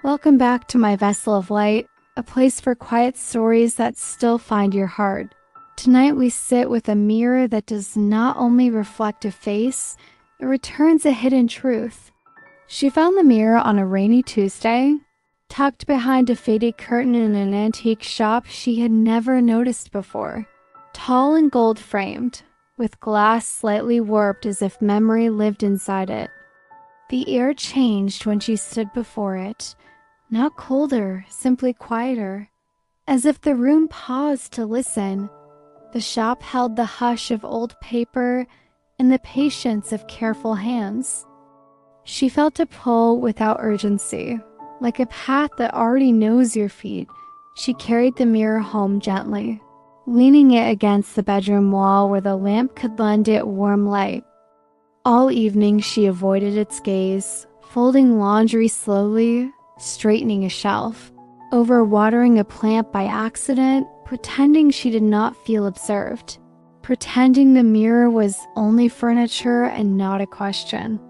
Welcome back to my vessel of light, a place for quiet stories that still find your heart. Tonight we sit with a mirror that does not only reflect a face, it returns a hidden truth. She found the mirror on a rainy Tuesday, tucked behind a faded curtain in an antique shop she had never noticed before. Tall and gold-framed, with glass slightly warped as if memory lived inside it. The air changed when she stood before it, not colder, simply quieter, as if the room paused to listen. The shop held the hush of old paper and the patience of careful hands. She felt a pull without urgency, like a path that already knows your feet. She carried the mirror home gently, leaning it against the bedroom wall where the lamp could lend it warm light. All evening she avoided its gaze, folding laundry slowly, straightening a shelf, overwatering a plant by accident, pretending she did not feel observed, pretending the mirror was only furniture and not a question.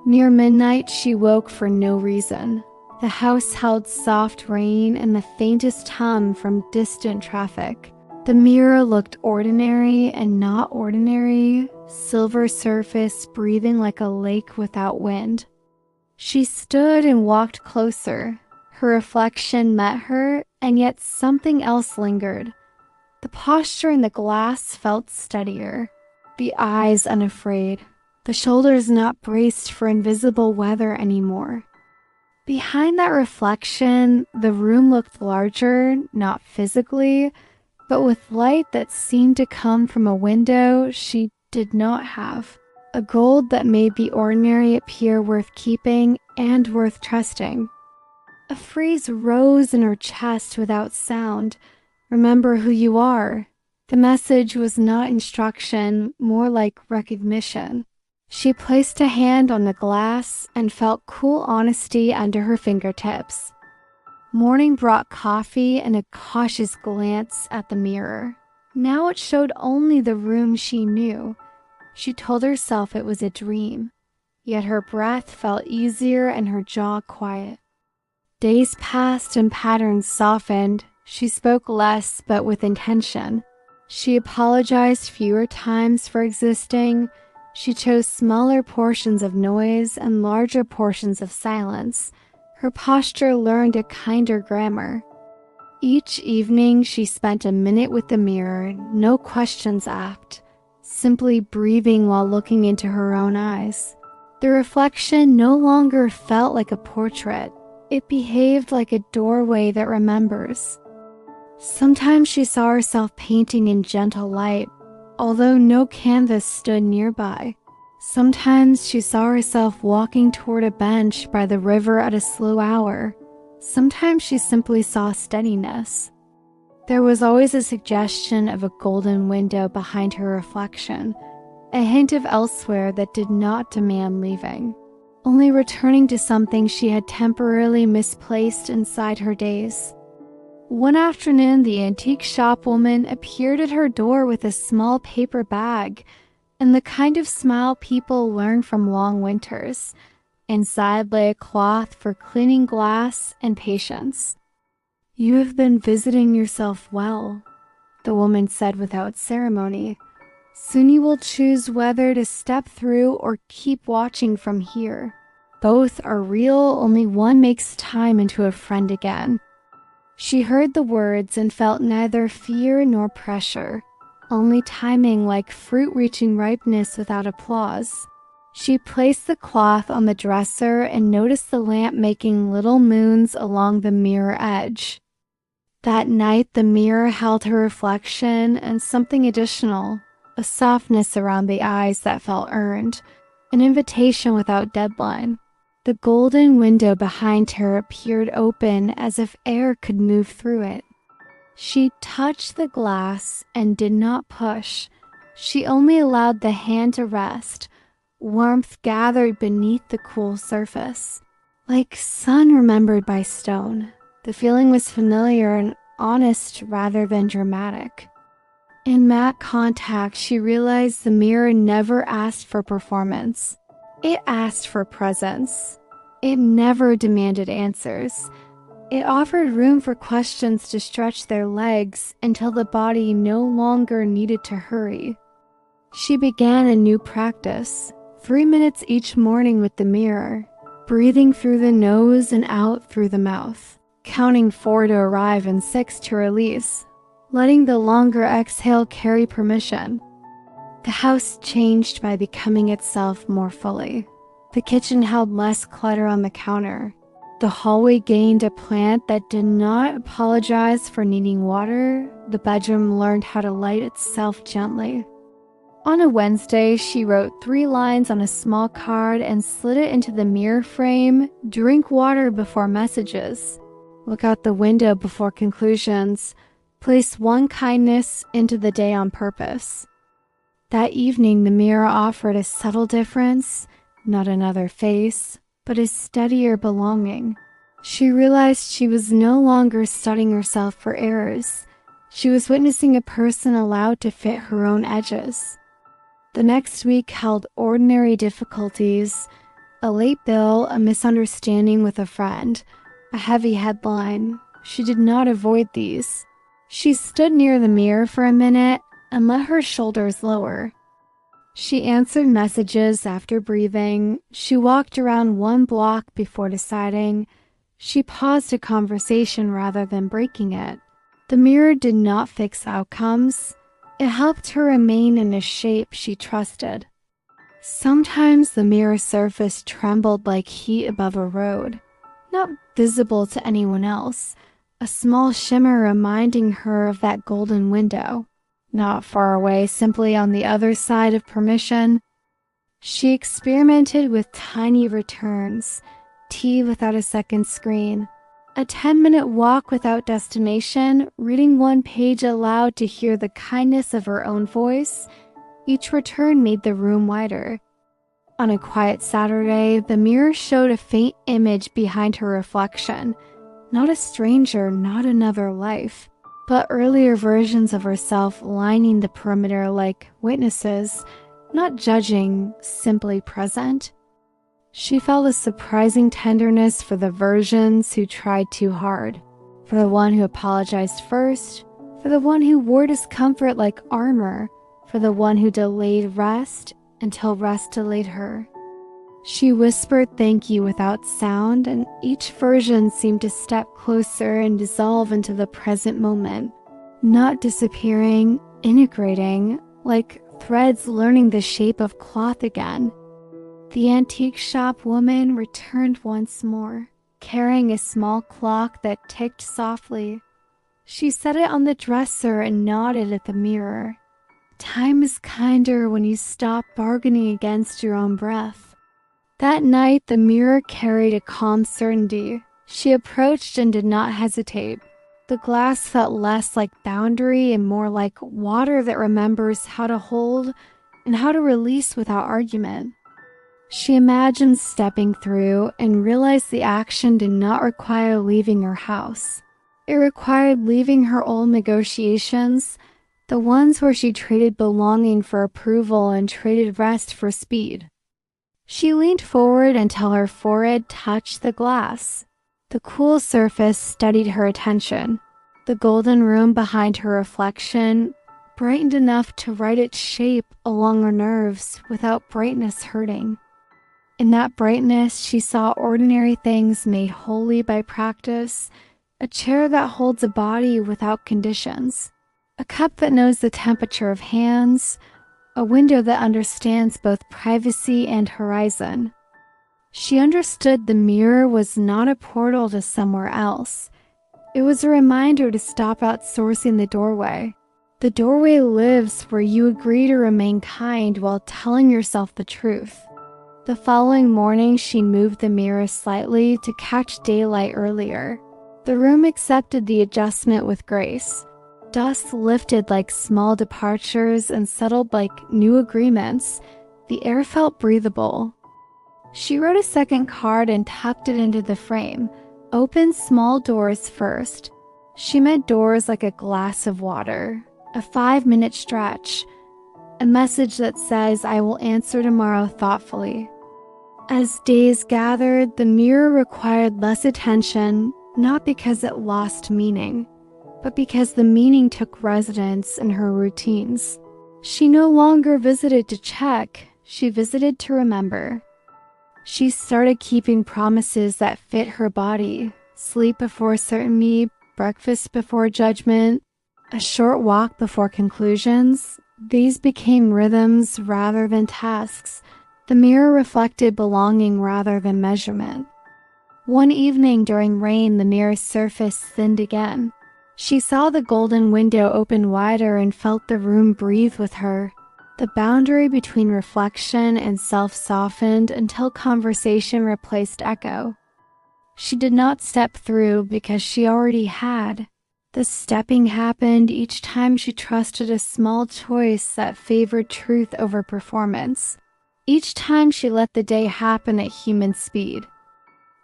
Near midnight, she woke for no reason. The house held soft rain and the faintest hum from distant traffic. The mirror looked ordinary and not ordinary, silver surface breathing like a lake without wind. She stood and walked closer. Her reflection met her, and yet something else lingered. The posture in the glass felt steadier, the eyes unafraid, the shoulders not braced for invisible weather anymore. Behind that reflection, the room looked larger, not physically, but with light that seemed to come from a window she did not have. A gold that made the ordinary appear worth keeping and worth trusting. A phrase rose in her chest without sound. Remember who you are. The message was not instruction, more like recognition. She placed a hand on the glass and felt cool honesty under her fingertips. Morning brought coffee and a cautious glance at the mirror. Now it showed only the room she knew. She told herself it was a dream, yet her breath felt easier and her jaw quiet. Days passed and patterns softened. She spoke less but with intention. She apologized fewer times for existing. She chose smaller portions of noise and larger portions of silence. Her posture learned a kinder grammar. Each evening she spent a minute with the mirror, no questions asked, simply breathing while looking into her own eyes. The reflection no longer felt like a portrait. It behaved like a doorway that remembers. Sometimes she saw herself painting in gentle light, although no canvas stood nearby. Sometimes she saw herself walking toward a bench by the river at a slow hour. Sometimes she simply saw steadiness. There was always a suggestion of a golden window behind her reflection, a hint of elsewhere that did not demand leaving, only returning to something she had temporarily misplaced inside her days. One afternoon, the antique shop woman appeared at her door with a small paper bag and the kind of smile people learn from long winters. Inside lay a cloth for cleaning glass and patience. "You have been visiting yourself well," the woman said without ceremony. "Soon you will choose whether to step through or keep watching from here. Both are real, only one makes time into a friend again." She heard the words and felt neither fear nor pressure, only timing like fruit reaching ripeness without applause. She placed the cloth on the dresser and noticed the lamp making little moons along the mirror edge. That night, the mirror held her reflection and something additional, a softness around the eyes that felt earned, an invitation without deadline. The golden window behind her appeared open as if air could move through it. She touched the glass and did not push. She only allowed the hand to rest. Warmth gathered beneath the cool surface, like sun remembered by stone. The feeling was familiar and honest rather than dramatic. In matte contact, she realized the mirror never asked for performance. It asked for presence. It never demanded answers. It offered room for questions to stretch their legs until the body no longer needed to hurry. She began a new practice, 3 minutes each morning with the mirror, breathing through the nose and out through the mouth, counting 4 to arrive and 6 to release, letting the longer exhale carry permission. The house changed by becoming itself more fully. The kitchen held less clutter on the counter. The hallway gained a plant that did not apologize for needing water. The bedroom learned how to light itself gently. On a Wednesday, she wrote 3 lines on a small card and slid it into the mirror frame. Drink water before messages. Look out the window before conclusions. Place 1 kindness into the day on purpose. That evening, the mirror offered a subtle difference, not another face, but a steadier belonging. She realized she was no longer studying herself for errors. She was witnessing a person allowed to fit her own edges. The next week held ordinary difficulties: a late bill, a misunderstanding with a friend, a heavy headline. She did not avoid these. She stood near the mirror for a minute and let her shoulders lower. She answered messages after breathing. She walked around 1 block before deciding. She paused a conversation rather than breaking it. The mirror did not fix outcomes. It helped her remain in a shape she trusted. Sometimes the mirror surface trembled like heat above a road, not visible to anyone else, a small shimmer reminding her of that golden window. Not far away, simply on the other side of permission. She experimented with tiny returns, tea without a second screen, a 10-minute walk without destination, reading 1 page aloud to hear the kindness of her own voice. Each return made the room wider. On a quiet Saturday, the mirror showed a faint image behind her reflection. Not a stranger, not another life, but earlier versions of herself lining the perimeter like witnesses, not judging, simply present. She felt a surprising tenderness for the versions who tried too hard, for the one who apologized first, for the one who wore discomfort like armor, for the one who delayed rest until rest delayed her. She whispered thank you without sound, and each version seemed to step closer and dissolve into the present moment, not disappearing, integrating, like threads learning the shape of cloth again. The antique shop woman returned once more, carrying a small clock that ticked softly. She set it on the dresser and nodded at the mirror. Time is kinder when you stop bargaining against your own breath. That night, the mirror carried a calm certainty. She approached and did not hesitate. The glass felt less like boundary and more like water that remembers how to hold and how to release without argument. She imagined stepping through and realized the action did not require leaving her house. It required leaving her old negotiations, the ones where she traded belonging for approval and traded rest for speed. She leaned forward until her forehead touched the glass. The cool surface steadied her attention. The golden room behind her reflection brightened enough to write its shape along her nerves without brightness hurting. In that brightness, she saw ordinary things made holy by practice, a chair that holds a body without conditions, a cup that knows the temperature of hands, a window that understands both privacy and horizon. She understood the mirror was not a portal to somewhere else. It was a reminder to stop outsourcing the doorway. The doorway lives where you agree to remain kind while telling yourself the truth. The following morning, she moved the mirror slightly to catch daylight earlier. The room accepted the adjustment with grace. Dust lifted like small departures and settled like new agreements. The air felt breathable. She wrote a second card and tucked it into the frame. Open small doors first. She meant doors like a glass of water, a 5-minute stretch, a message that says, I will answer tomorrow thoughtfully. As days gathered, the mirror required less attention, not because it lost meaning, but because the meaning took residence in her routines. She no longer visited to check, she visited to remember. She started keeping promises that fit her body: sleep before certainty, breakfast before judgment, a short walk before conclusions. These became rhythms rather than tasks. The mirror reflected belonging rather than measurement. One evening during rain, the mirror's surface thinned again. She saw the golden window open wider and felt the room breathe with her. The boundary between reflection and self softened until conversation replaced echo. She did not step through because she already had. The stepping happened each time she trusted a small choice that favored truth over performance. Each time she let the day happen at human speed.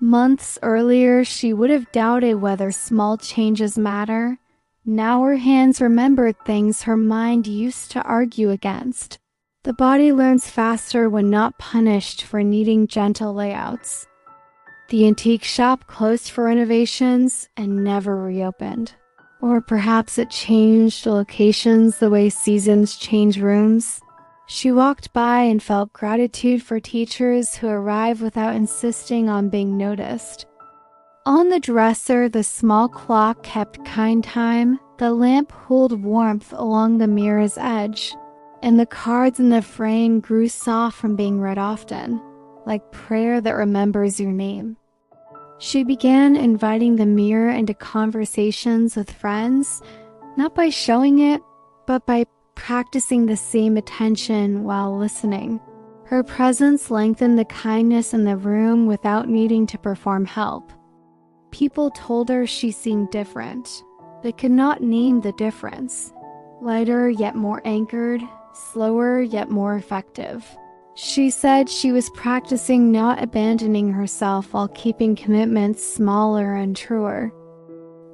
Months earlier, she would have doubted whether small changes matter. Now her hands remembered things her mind used to argue against. The body learns faster when not punished for needing gentle layouts. The antique shop closed for renovations and never reopened. Or perhaps it changed locations the way seasons change rooms. She walked by and felt gratitude for teachers who arrive without insisting on being noticed. On the dresser, the small clock kept kind time, the lamp pulled warmth along the mirror's edge, and the cards in the frame grew soft from being read often, like prayer that remembers your name. She began inviting the mirror into conversations with friends, not by showing it, but by practicing the same attention while listening. Her presence lengthened the kindness in the room without needing to perform help. People told her she seemed different. They could not name the difference. Lighter yet more anchored, slower yet more effective. She said she was practicing not abandoning herself while keeping commitments smaller and truer.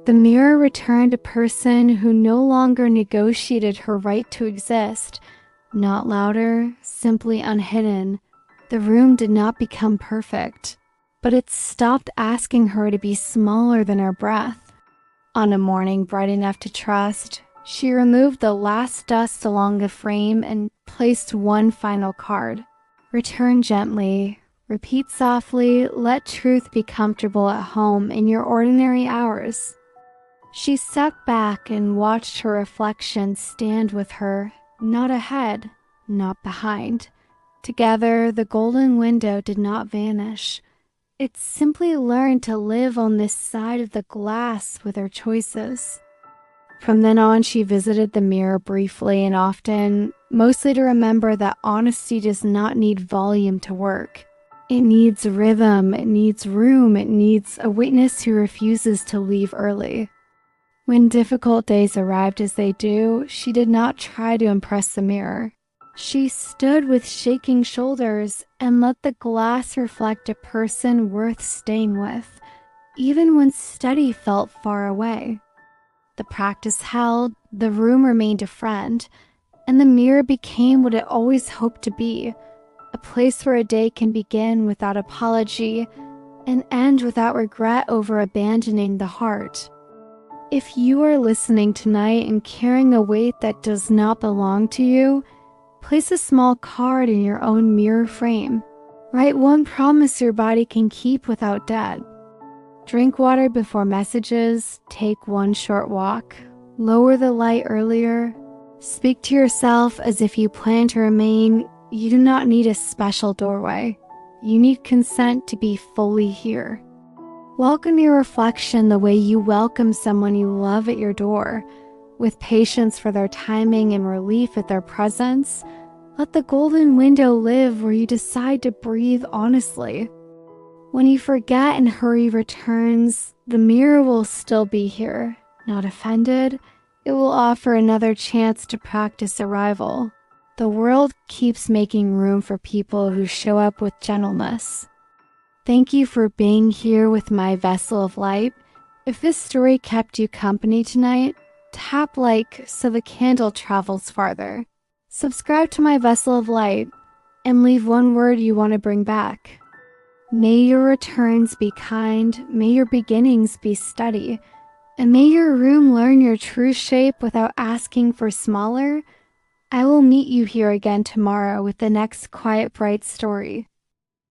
The mirror returned a person who no longer negotiated her right to exist. Not louder, simply unhidden. The room did not become perfect, but it stopped asking her to be smaller than her breath. On a morning bright enough to trust, she removed the last dust along the frame and placed one final card. Return gently. Repeat softly, let truth be comfortable at home in your ordinary hours. She stepped back and watched her reflection stand with her, not ahead, not behind. Together, the golden window did not vanish. It simply learned to live on this side of the glass with her choices. From then on, she visited the mirror briefly and often, mostly to remember that honesty does not need volume to work. It needs rhythm, it needs room, it needs a witness who refuses to leave early. When difficult days arrived as they do, she did not try to impress the mirror. She stood with shaking shoulders and let the glass reflect a person worth staying with, even when steady felt far away. The practice held, the room remained a friend, and the mirror became what it always hoped to be, a place where a day can begin without apology and end without regret over abandoning the heart. If you are listening tonight and carrying a weight that does not belong to you, place a small card in your own mirror frame. Write one promise your body can keep without debt. Drink water before messages, take one short walk, lower the light earlier. Speak to yourself as if you plan to remain. You do not need a special doorway. You need consent to be fully here. Welcome your reflection the way you welcome someone you love at your door, with patience for their timing and relief at their presence. Let the golden window live where you decide to breathe honestly. When you forget and hurry returns, the mirror will still be here. Not offended, it will offer another chance to practice arrival. The world keeps making room for people who show up with gentleness. Thank you for being here with my vessel of light. If this story kept you company tonight, tap like so the candle travels farther. Subscribe to my vessel of light and leave one word you want to bring back. May your returns be kind, may your beginnings be steady, and may your room learn your true shape without asking for smaller. I will meet you here again tomorrow with the next quiet, bright story.